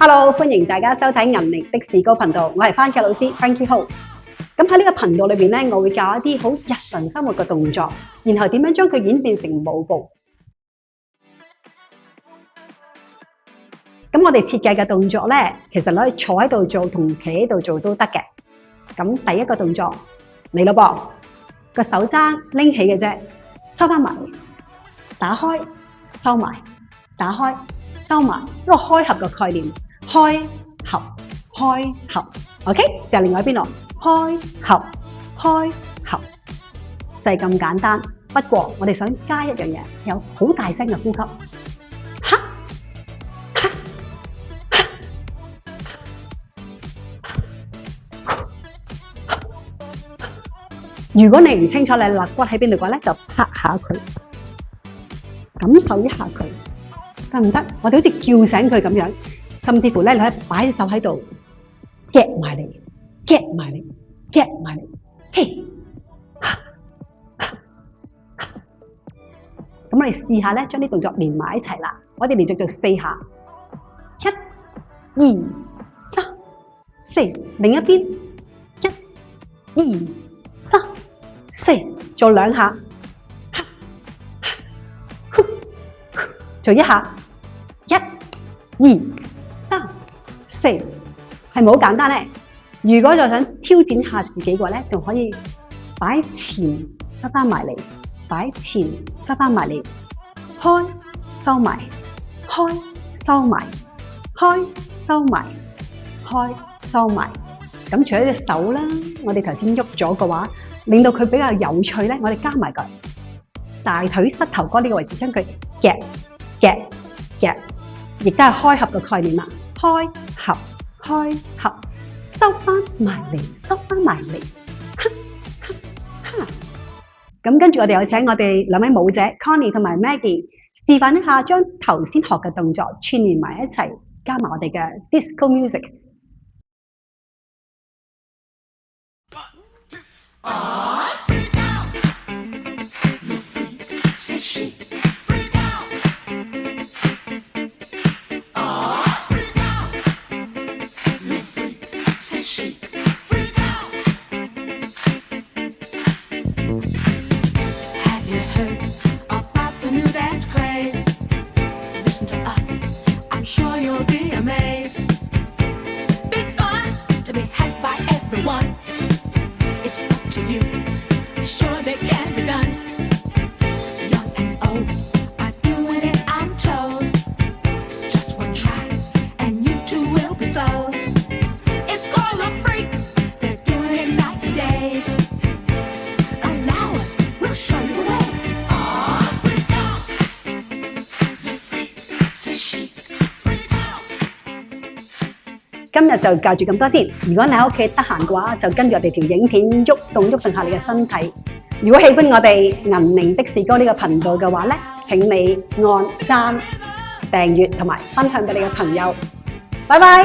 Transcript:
Hello， 歡迎大家收睇銀齡的士高頻道，我係番茄老師 Frankie Ho。咁喺呢個頻道裏邊咧，我會教一啲好日常生活嘅動作，然後點樣將佢演變成舞步。咁我哋設計嘅動作咧，其實你可以坐喺度做同企喺度做都得嘅。咁第一個動作嚟咯噃，個手踭拎起嘅啫，收翻埋，打開收埋，打開收埋，一個開合嘅概念。開合開合 ，OK， 就另外一邊咯，開合開合，就係咁簡單。不過我哋想加一樣嘢，有好大聲嘅呼吸，哈哈哈。如果你唔清楚你肋骨喺邊度嘅話咧，就拍下佢，感受一下佢，得唔得？我哋好似叫醒佢咁樣。甚至乎咧，你可以擺隻手喺度夾埋嚟，夾埋嚟，夾埋嚟，嘿！咁我哋試下咧，將啲動作連埋一齊啦。我哋連續做4下，1、2、3、4。另一邊1、2、3、4，做2下，做1下，1、2、3、4，係咪好簡單咧？如果就想挑戰下自己嘅話咧，仲可以擺前收翻埋嚟，擺前收翻埋嚟，開收埋，開收埋，開收埋，開收埋。咁除咗隻手啦，我哋頭先喐咗嘅話，令到佢比較有趣咧，我哋加埋個大腿膝頭哥呢個位置，將佢夾夾夾。亦都係開合嘅概念啦，開合開合，收翻埋嚟，收翻埋嚟，哈哈哈。咁跟住我哋有請我哋兩位舞者 Connie 同埋 Maggie 示範一下，將頭先學嘅動作串聯埋一齊，加埋我哋嘅 disco music。今日就教住咁多先。如果你喺屋企得閒嘅話，就跟住我哋條影片喐動下你嘅身體。如果喜歡我哋銀齡的士高呢個頻道嘅話咧，請你按讚、訂閱同埋分享俾你嘅朋友。拜拜。